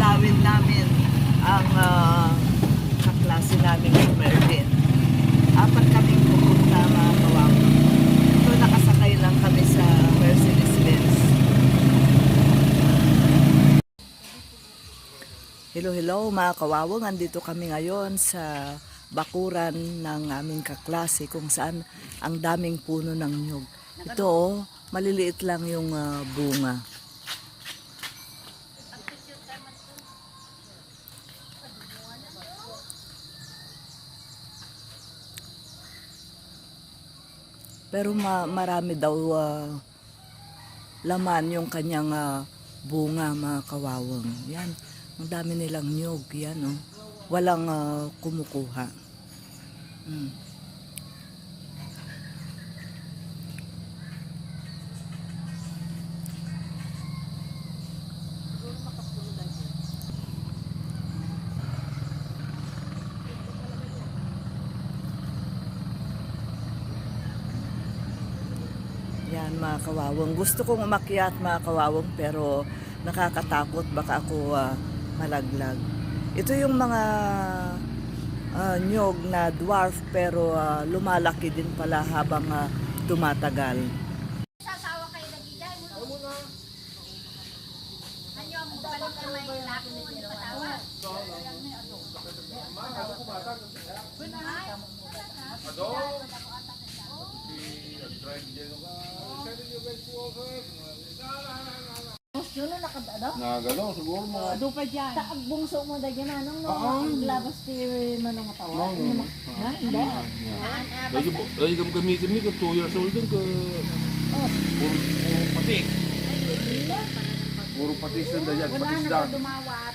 dadalawin namin ang kaklase namin ng Merlin. Apat kaming pupunta mga kawawang. Ito nakasakay lang kami sa Mercedes-Benz. Hello mga kawawang, andito kami ngayon sa bakuran ng aming kaklase kung saan ang daming puno ng nyug. Ito maliliit lang yung bunga. Pero marami daw laman yung kanyang bunga mga kawawang. Yan. Ang dami nilang nyug, yan oh. Walang kumukuha. Yan mga kawawang. Gusto kong umakyat mga kawawang pero nakakatakot baka ako malaglag. Ito yung mga nyog na dwarf pero lumalaki din pala habang tumatagal. Sasawa kayo na giday mo. Ano na? Ano mo balik na may lako ni patawa. Yun na nakadalo? Nagalaw, siguro mga... Ado pa dyan. Taag bungso mo na dyan, anong labas ti manong atawa? Ha? Hindi? Lagi kami 2 years old din ka... Puro patik. Puro patis lang dyan, Wala patis na lang. dumawat.